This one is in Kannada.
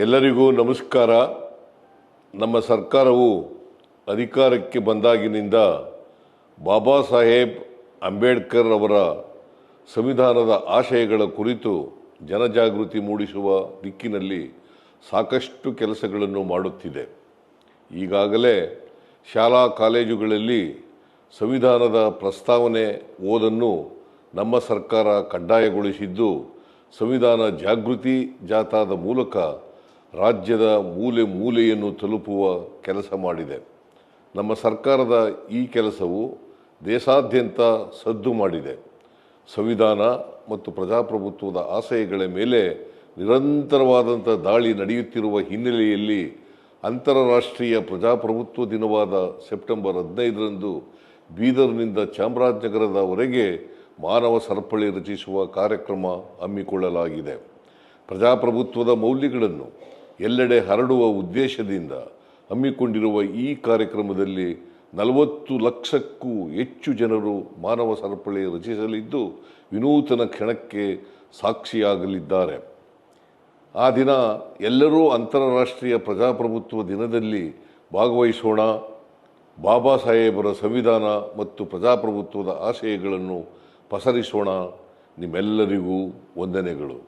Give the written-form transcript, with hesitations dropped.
ಎಲ್ಲರಿಗೂ ನಮಸ್ಕಾರ. ನಮ್ಮ ಸರ್ಕಾರವು ಅಧಿಕಾರಕ್ಕೆ ಬಂದಾಗಿನಿಂದ ಬಾಬಾ ಸಾಹೇಬ್ ಅಂಬೇಡ್ಕರ್ ಅವರ ಸಂವಿಧಾನದ ಆಶಯಗಳ ಕುರಿತು ಜನಜಾಗೃತಿ ಮೂಡಿಸುವ ದಿಕ್ಕಿನಲ್ಲಿ ಸಾಕಷ್ಟು ಕೆಲಸಗಳನ್ನು ಮಾಡುತ್ತಿದೆ. ಈಗಾಗಲೇ ಶಾಲಾ ಕಾಲೇಜುಗಳಲ್ಲಿ ಸಂವಿಧಾನದ ಪ್ರಸ್ತಾವನೆ ಓದನ್ನು ನಮ್ಮ ಸರ್ಕಾರ ಕಡ್ಡಾಯಗೊಳಿಸಿದ್ದು, ಸಂವಿಧಾನ ಜಾಗೃತಿ ಜಾಥಾದ ಮೂಲಕ ರಾಜ್ಯದ ಮೂಲೆ ಮೂಲೆಯನ್ನು ತಲುಪುವ ಕೆಲಸ ಮಾಡಿದೆ. ನಮ್ಮ ಸರ್ಕಾರದ ಈ ಕೆಲಸವು ದೇಶಾದ್ಯಂತ ಸದ್ದು ಮಾಡಿದೆ. ಸಂವಿಧಾನ ಮತ್ತು ಪ್ರಜಾಪ್ರಭುತ್ವದ ಆಶಯಗಳ ಮೇಲೆ ನಿರಂತರವಾದಂಥ ದಾಳಿ ನಡೆಯುತ್ತಿರುವ ಹಿನ್ನೆಲೆಯಲ್ಲಿ ಅಂತಾರಾಷ್ಟ್ರೀಯ ಪ್ರಜಾಪ್ರಭುತ್ವ ದಿನವಾದ ಸೆಪ್ಟೆಂಬರ್ 15ರಂದು ಬೀದರ್ನಿಂದ ಚಾಮರಾಜನಗರದವರೆಗೆ ಮಾನವ ಸರಪಳಿ ರಚಿಸುವ ಕಾರ್ಯಕ್ರಮ ಹಮ್ಮಿಕೊಳ್ಳಲಾಗಿದೆ. ಪ್ರಜಾಪ್ರಭುತ್ವದ ಮೌಲ್ಯಗಳನ್ನು ಎಲ್ಲೆಡೆ ಹರಡುವ ಉದ್ದೇಶದಿಂದ ಹಮ್ಮಿಕೊಂಡಿರುವ ಈ ಕಾರ್ಯಕ್ರಮದಲ್ಲಿ 40 ಲಕ್ಷಕ್ಕೂ ಹೆಚ್ಚು ಜನರು ಮಾನವ ಸರಪಳಿ ರಚಿಸಲಿದ್ದು, ವಿನೂತನ ಕ್ಷಣಕ್ಕೆ ಸಾಕ್ಷಿಯಾಗಲಿದ್ದಾರೆ. ಆ ದಿನ ಎಲ್ಲರೂ ಅಂತಾರಾಷ್ಟ್ರೀಯ ಪ್ರಜಾಪ್ರಭುತ್ವ ದಿನದಲ್ಲಿ ಭಾಗವಹಿಸೋಣ. ಬಾಬಾ ಸಾಹೇಬರ ಸಂವಿಧಾನ ಮತ್ತು ಪ್ರಜಾಪ್ರಭುತ್ವದ ಆಶಯಗಳನ್ನು ಪಸರಿಸೋಣ. ನಿಮ್ಮೆಲ್ಲರಿಗೂ ವಂದನೆಗಳು.